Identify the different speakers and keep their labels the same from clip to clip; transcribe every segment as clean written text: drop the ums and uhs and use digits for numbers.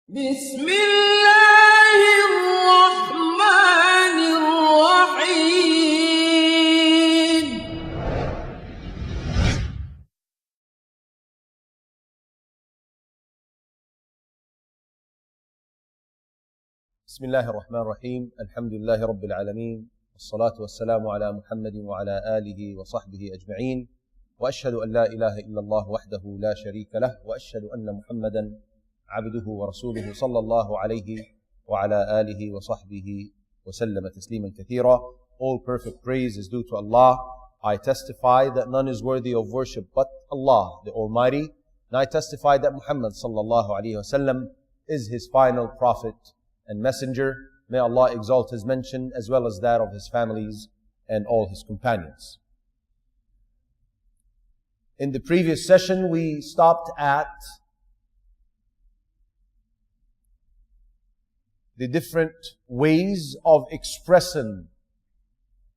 Speaker 1: بسم الله الرحمن الرحيم.
Speaker 2: بسم الله الرحمن الرحيم. الحمد لله رب العالمين، والصلاة والسلام على محمد وعلى آله وصحبه أجمعين، وأشهد أن لا إله إلا الله وحده لا شريك له، وأشهد أن محمدا عبده ورسوله صلى الله عليه وعلى آله وصحبه وسلم تسليما كثيرا. All perfect praise is due to Allah. I testify that none is worthy of worship but Allah, the Almighty. And I testify that Muhammad sallallahu alaihi wasallam is His final prophet and messenger. May Allah exalt His mention as well as that of His families and all His companions. In the previous session, we stopped at the different ways of expressing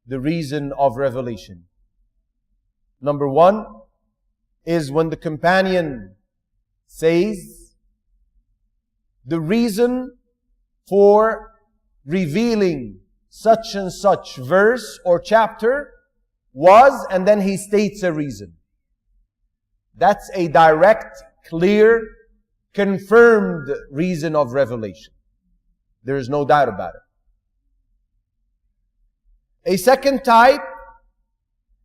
Speaker 2: the reason of revelation. Number one is when the companion says the reason for revealing such and such verse or chapter was, and then he states a reason. That's a direct, clear, confirmed reason of revelation. There is no doubt about it. A second type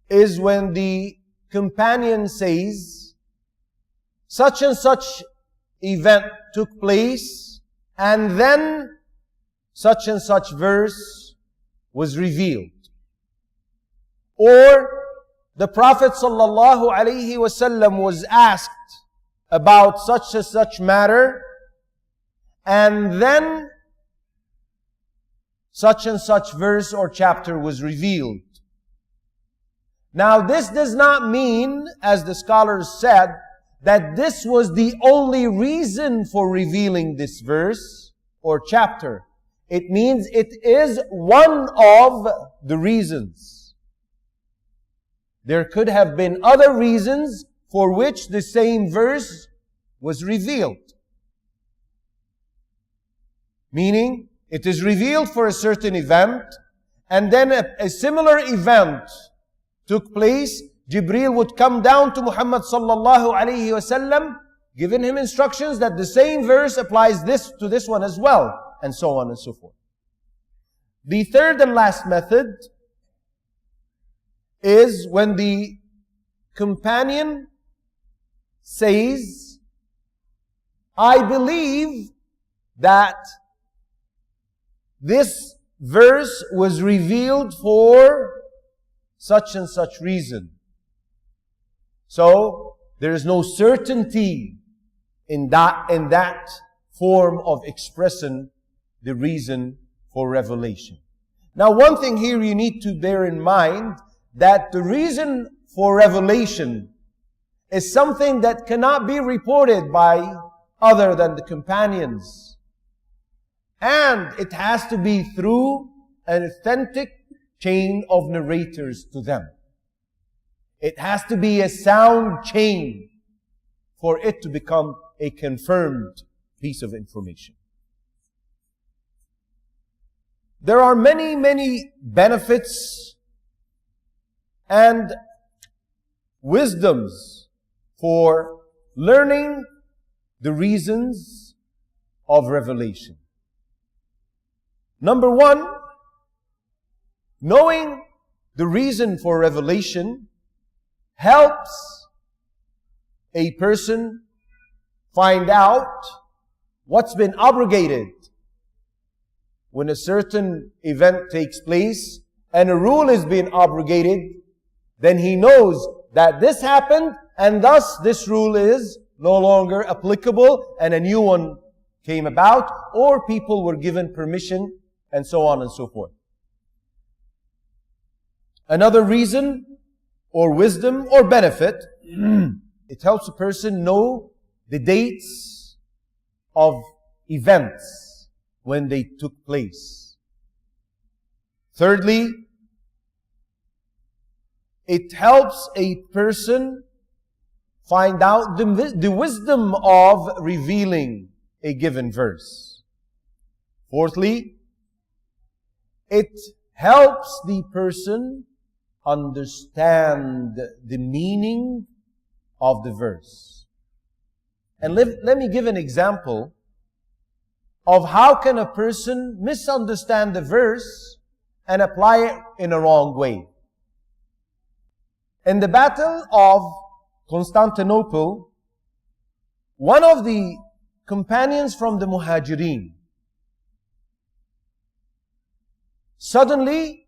Speaker 2: is when the companion says, such and such event took place, and then such and such verse was revealed. Or the Prophet sallallahu alaihi wasallam was asked about such and such matter, and then such and such verse or chapter was revealed. Now this does not mean, as the scholars said, that this was the only reason for revealing this verse or chapter. It means it is one of the reasons. There could have been other reasons for which the same verse was revealed. Meaning, it is revealed for a certain event, and then a similar event took place. Jibreel would come down to Muhammad sallallahu alaihi wasallam, giving him instructions that the same verse applies this to this one as well, and so on and so forth. The third and last method is when the companion says, I believe that this verse was revealed for such and such reason. So, there is no certainty in that form of expressing the reason for revelation. Now, one thing here you need to bear in mind, that the reason for revelation is something that cannot be reported by other than the companions. And it has to be through an authentic chain of narrators to them. It has to be a sound chain for it to become a confirmed piece of information. There are many, many benefits and wisdoms for learning the reasons of revelation. Number one, knowing the reason for revelation helps a person find out what's been abrogated. When a certain event takes place and a rule is being abrogated, then he knows that this happened and thus this rule is no longer applicable and a new one came about, or people were given permission, and so on and so forth. Another reason or wisdom or benefit, it helps a person know the dates of events when they took place. Thirdly, it helps a person find out the wisdom of revealing a given verse. Fourthly, it helps the person understand the meaning of the verse. And let me give an example of how can a person misunderstand the verse and apply it in a wrong way. In the Battle of Constantinople, one of the companions from the Muhajirin suddenly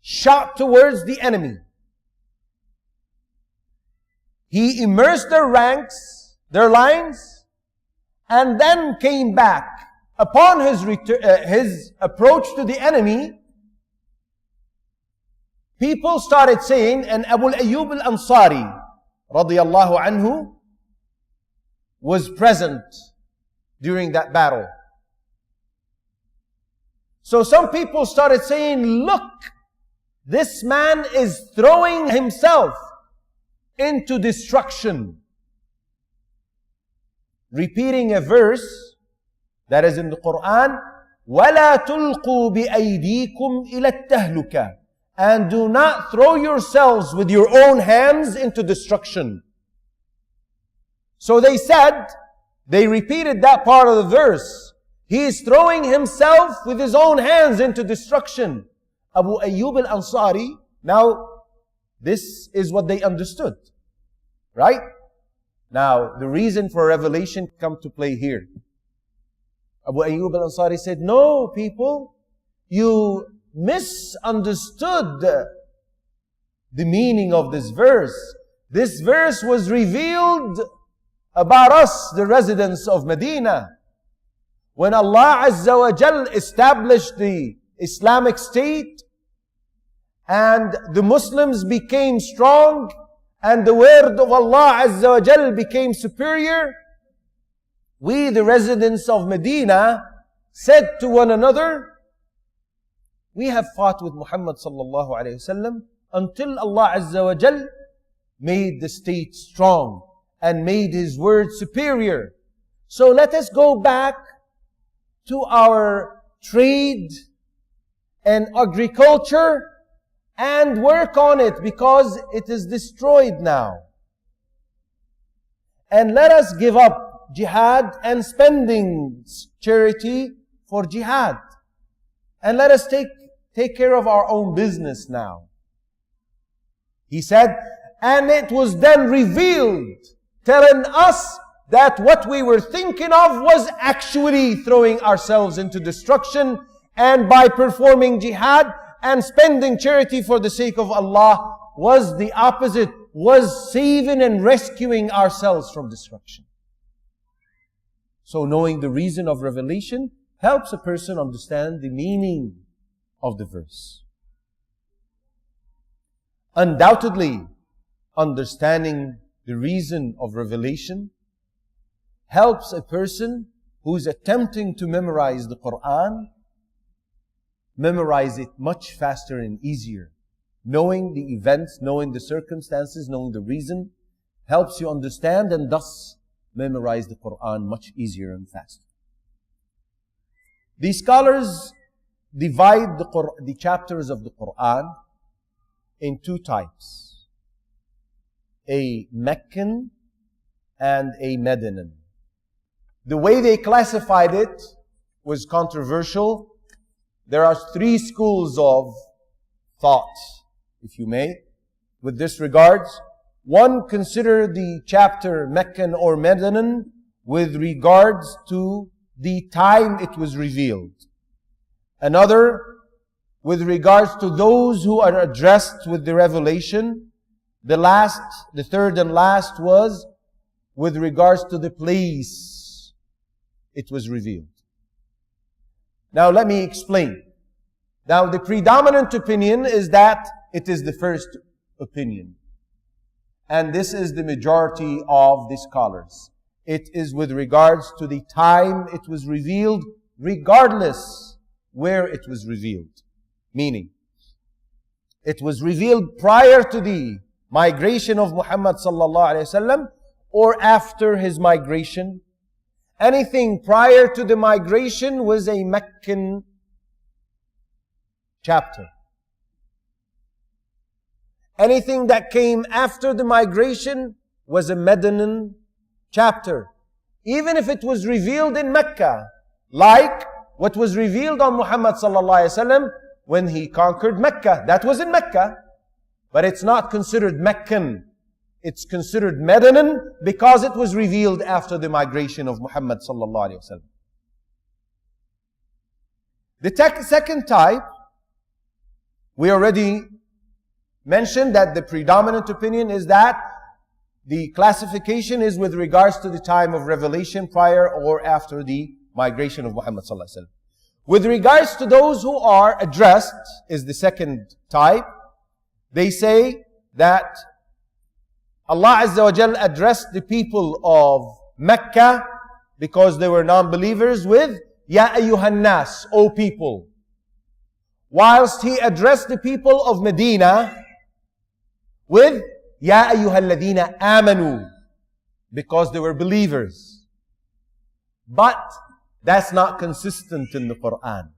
Speaker 2: shot towards the enemy. He immersed their ranks, their lines, and then came back. Upon his approach to the enemy, people started saying, and Abu Ayyub al-Ansari radiyallahu anhu was present during that battle. So some people started saying, look, this man is throwing himself into destruction. Repeating a verse that is in the Quran, وَلَا تُلْقُوا بِأَيْدِيكُمْ إِلَى التَّهْلُكَةِ, and do not throw yourselves with your own hands into destruction. So they said, they repeated that part of the verse. He is throwing himself with his own hands into destruction. Abu Ayyub al-Ansari, now this is what they understood. Right? Now, the reason for revelation come to play here. Abu Ayyub al-Ansari said, no, people, you misunderstood the meaning of this verse. This verse was revealed about us, the residents of Medina. When Allah Azza wa Jal established the Islamic State and the Muslims became strong and the word of Allah Azza wa Jal became superior, we, the residents of Medina, said to one another, we have fought with Muhammad sallallahu alayhi wasallam until Allah Azza wa Jal made the state strong and made His word superior. So let us go back to our trade and agriculture and work on it because it is destroyed now. And let us give up jihad and spending charity for jihad. And let us take care of our own business now. He said, and it was then revealed, telling us that what we were thinking of was actually throwing ourselves into destruction, and by performing jihad and spending charity for the sake of Allah was the opposite, was saving and rescuing ourselves from destruction. So knowing the reason of revelation helps a person understand the meaning of the verse. Undoubtedly, understanding the reason of revelation helps a person who is attempting to memorize the Quran memorize it much faster and easier. Knowing the events, knowing the circumstances, knowing the reason helps you understand and thus memorize the Quran much easier and faster. The scholars divide the chapters of the Quran in two types: a Meccan and a Medinan. The way they classified it was controversial. There are three schools of thought, if you may, with this regards. One, consider the chapter Meccan or Medinan with regards to the time it was revealed. Another, with regards to those who are addressed with the revelation. The third and last was with regards to the place it was revealed. Now let me explain. Now the predominant opinion is that it is the first opinion. And this is the majority of the scholars. It is with regards to the time it was revealed, regardless where it was revealed. Meaning, it was revealed prior to the migration of Muhammad sallallahu alaihi wasallam or after his migration. anything prior to the migration was a Meccan chapter. Anything that came after the migration was a Medinan chapter. Even if it was revealed in Mecca, like what was revealed on Muhammad sallallahu alaihi wasallam when he conquered Mecca. That was in Mecca. But it's not considered Meccan. It's considered Medinan because it was revealed after the migration of Muhammad sallallahu alaihi wasallam. The second type, we already mentioned that the predominant opinion is that the classification is with regards to the time of revelation prior or after the migration of Muhammad sallallahu alaihi wasallam. With regards to those who are addressed is the second type. They say that Allah Azza wa Jal addressed the people of Mecca because they were non-believers with Ya ayyuhan nas, O people. Whilst He addressed the people of Medina with Ya ayyuhal ladina amanu, because they were believers. But that's not consistent in the Quran.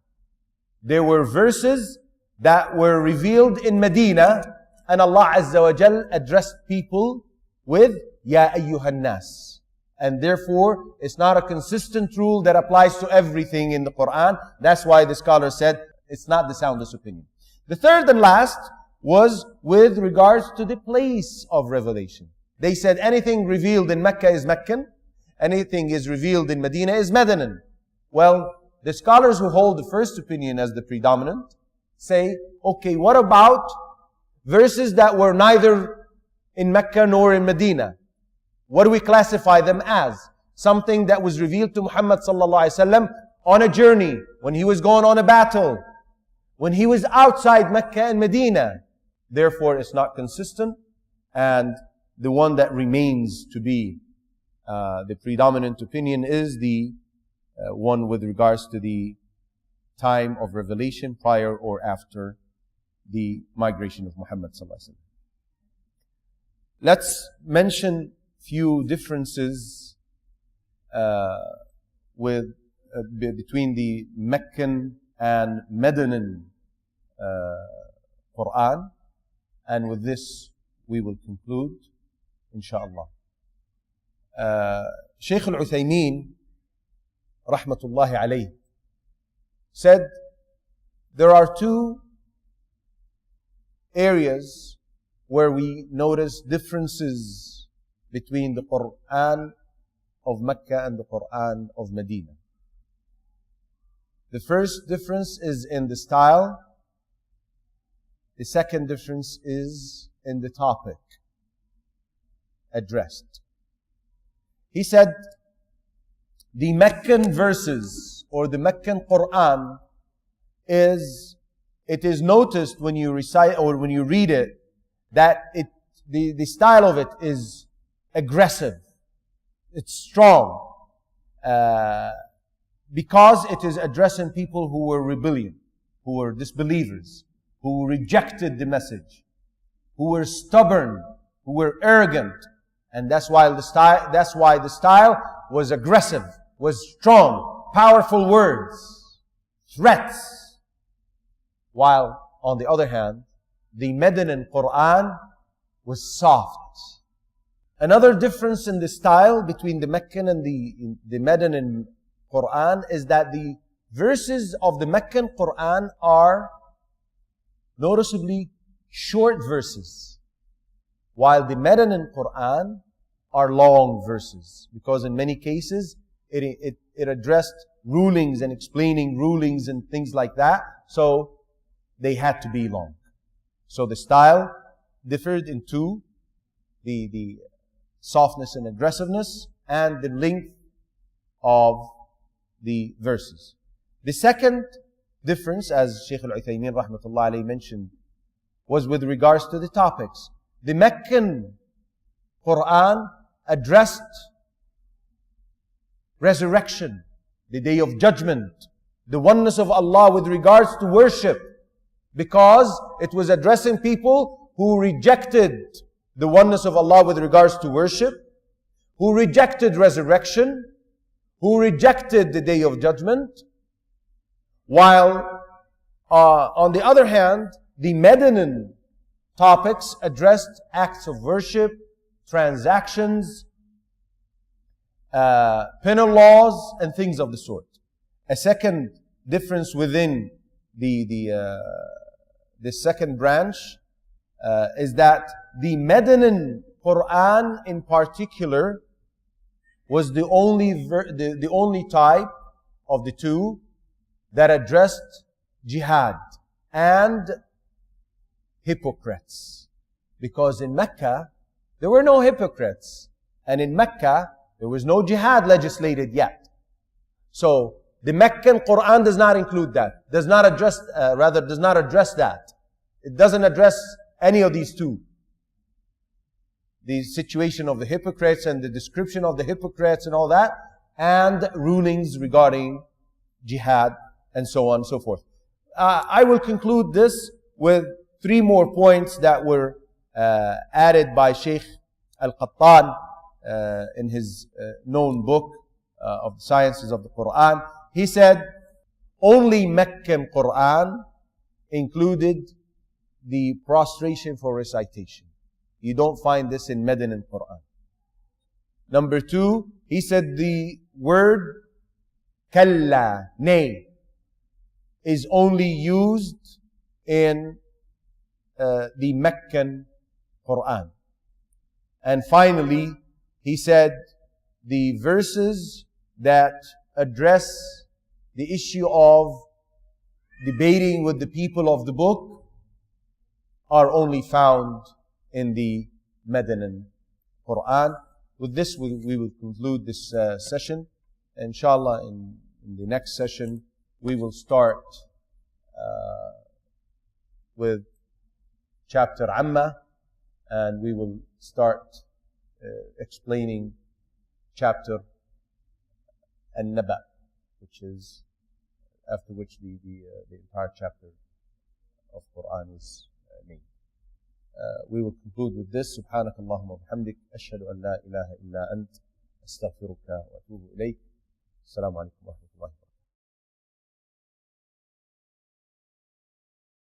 Speaker 2: There were verses that were revealed in Medina, and Allah Azza wa Jal addressed people with Ya ayyuhan nas. And therefore, it's not a consistent rule that applies to everything in the Quran. That's why the scholar said it's not the soundest opinion. The third and last was with regards to the place of revelation. They said anything revealed in Mecca is Meccan, anything is revealed in Medina is Medinan. Well, the scholars who hold the first opinion as the predominant say, okay, what about verses that were neither in Mecca nor in Medina? What do we classify them as? Something that was revealed to Muhammad sallallahu alaihi wasallam on a journey, when he was going on a battle, when he was outside Mecca and Medina. Therefore, it's not consistent, and the one that remains to be the predominant opinion is the one with regards to the time of revelation prior or after the migration of Muhammad sallallahu alaihi wasallam. Let's mention few differences between the Meccan and Medinan Quran, and with this we will conclude, inshallah. Shaykh al-Uthaymeen rahmatullahi alayh said there are two areas where we notice differences between the Quran of Mecca and the Quran of Medina. The first difference is in the style. The second difference is in the topic addressed. He said, the Meccan verses or the Meccan Quran it is noticed when you recite or when you read it that the style of it is aggressive. It's strong. Because it is addressing people who were rebellion, who were disbelievers, who rejected the message, who were stubborn, who were arrogant. And that's why the style was aggressive, was strong, powerful words, threats. While on the other hand, the Medinan Quran was soft. Another difference in the style between the Meccan and the Medinan Quran is that the verses of the Meccan Quran are noticeably short verses, while the Medinan Quran are long verses, because in many cases it addressed rulings and explaining rulings and things like that, so they had to be long. So the style differed in two, the softness and aggressiveness, and the length of the verses. The second difference, as Shaykh al-Uthaymeen rahmatullah alayhi mentioned, was with regards to the topics. The Meccan Quran addressed resurrection, the day of judgment, the oneness of Allah with regards to worship, because it was addressing people who rejected the oneness of Allah with regards to worship, who rejected resurrection, who rejected the Day of Judgment, while on the other hand, the Medinan topics addressed acts of worship, transactions, penal laws, and things of the sort. A second difference within the second branch is that the Medinan Quran in particular was the only type of the two that addressed jihad and hypocrites. Because in Mecca, there were no hypocrites. And in Mecca, there was no jihad legislated yet. So, the Meccan Quran does not include that. Does not address that. It doesn't address any of these two. The situation of the hypocrites and the description of the hypocrites and all that, and rulings regarding jihad and so on and so forth. I will conclude this with 3 more points that were added by Sheikh Al-Qattan in his known book of the Sciences of the Quran. He said, only Meccan Quran included the prostration for recitation. You don't find this in Medinan Quran. Number 2, he said the word kalla, nay, is only used in the Meccan Quran. And finally, he said the verses that address the issue of debating with the people of the book are only found in the Medinan Quran. With this, we will conclude this session. Inshallah, in the next session, we will start with chapter Amma, and we will start explaining chapter An-Naba, which is after which the entire chapter of Quran is named. We will conclude with this. سبحانك اللهم وبحمدك أشهد أن لا إله إلا أنت أستغفرك وأتوب إليك. السلام عليكم ورحمة الله.